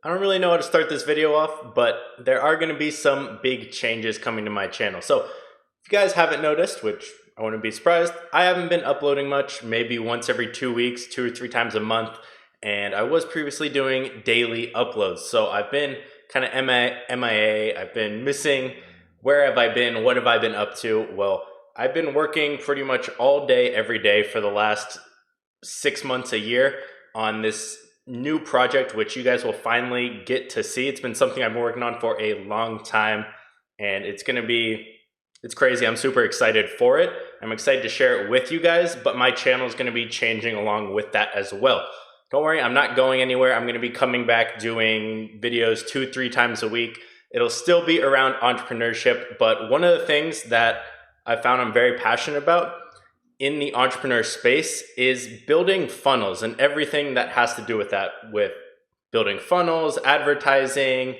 I don't really know how to start this video off, but there are going to be some big changes coming to my channel. So if you guys haven't noticed, which I wouldn't be surprised, I haven't been uploading much, maybe once every 2 weeks, 2 or 3 times a month. And I was previously doing daily uploads. So I've been kind of MIA, I've been missing. Where have I been? What have I been up to? Well, I've been working pretty much all day, every day for the last 6 months, a year on this new project, which you guys will finally get to see. It's been something I've been working on for a long time, and it's crazy. I'm super excited for it. I'm excited to share it with you guys, but my channel is going to be changing along with that as well. Don't worry, I'm not going anywhere. I'm going to be coming back doing videos 2-3 times a week. It'll still be around entrepreneurship, but one of the things that I found I'm very passionate about in the entrepreneur space is building funnels and everything that has to do with that, with building funnels, advertising,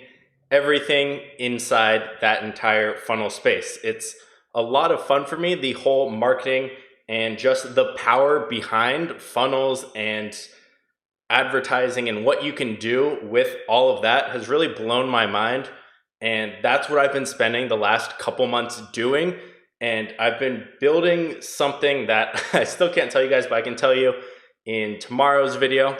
everything inside that entire funnel space. It's a lot of fun for me, the whole marketing and just the power behind funnels and advertising and what you can do with all of that has really blown my mind. And that's what I've been spending the last couple months doing. And I've been building something that I still can't tell you guys, but I can tell you in tomorrow's video.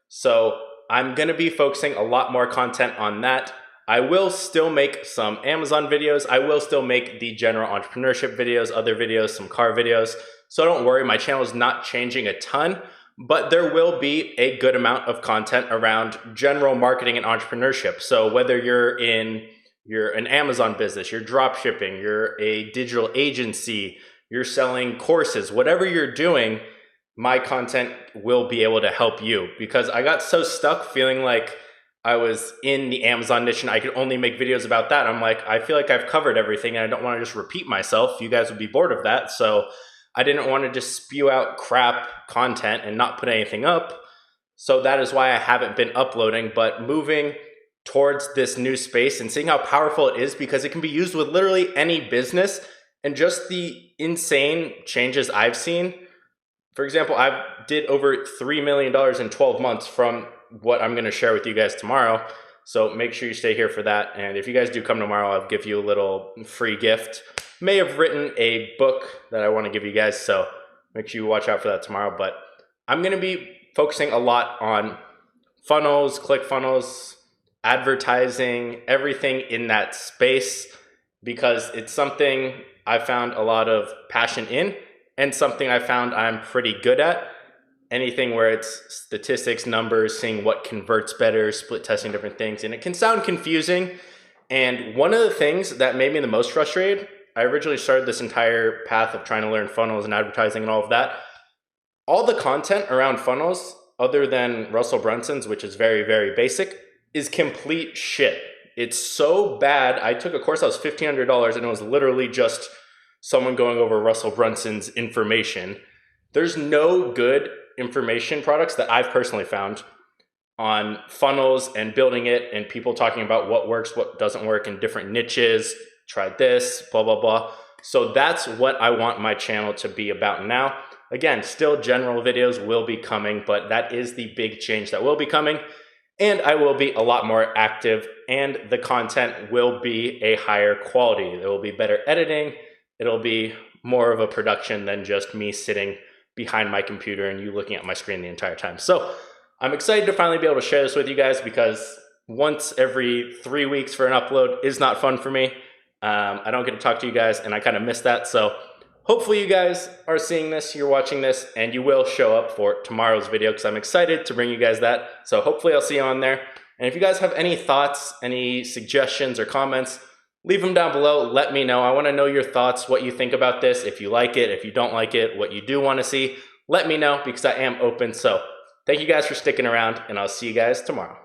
So I'm going to be focusing a lot more content on that. I will still make some Amazon videos. I will still make the general entrepreneurship videos, other videos, some car videos. So don't worry, my channel is not changing a ton, but there will be a good amount of content around general marketing and entrepreneurship. So whether you're an Amazon business, you're drop shipping, you're a digital agency, you're selling courses, whatever you're doing, my content will be able to help you, because I got so stuck feeling like I was in the Amazon niche and I could only make videos about that. I'm like, I feel like I've covered everything and I don't want to just repeat myself. You guys would be bored of that. So I didn't want to just spew out crap content and not put anything up. So that is why I haven't been uploading, but moving towards this new space and seeing how powerful it is, because it can be used with literally any business, and just the insane changes I've seen. For example, I did over $3 million in 12 months from what I'm going to share with you guys tomorrow. So make sure you stay here for that. And if you guys do come tomorrow, I'll give you a little free gift. May have written a book that I want to give you guys, so make sure you watch out for that tomorrow. But I'm going to be focusing a lot on funnels, ClickFunnels, advertising, everything in that space, because it's something I found a lot of passion in and something I found I'm pretty good at. Anything where it's statistics, numbers, seeing what converts better, split testing different things. And it can sound confusing. And one of the things that made me the most frustrated, I originally started this entire path of trying to learn funnels and advertising and all of that. All the content around funnels, other than Russell Brunson's, which is very, very basic, is complete shit. It's so bad. I took a course that was $1,500 and it was literally just someone going over Russell Brunson's information. There's no good information products that I've personally found on funnels and building it, and people talking about what works, what doesn't work in different niches. Tried this, blah, blah, blah. So that's what I want my channel to be about now. Again, still general videos will be coming, but that is the big change that will be coming. And I will be a lot more active, and the content will be a higher quality. There will be better editing. It'll be more of a production than just me sitting behind my computer and you looking at my screen the entire time. So I'm excited to finally be able to share this with you guys, because once every 3 weeks for an upload is not fun for me. I don't get to talk to you guys, and I kind of miss that. So hopefully you guys are seeing this, you're watching this, and you will show up for tomorrow's video, because I'm excited to bring you guys that. So hopefully I'll see you on there. And if you guys have any thoughts, any suggestions or comments, leave them down below. Let me know. I want to know your thoughts, what you think about this, if you like it, if you don't like it, what you do want to see. Let me know, because I am open. So thank you guys for sticking around, and I'll see you guys tomorrow.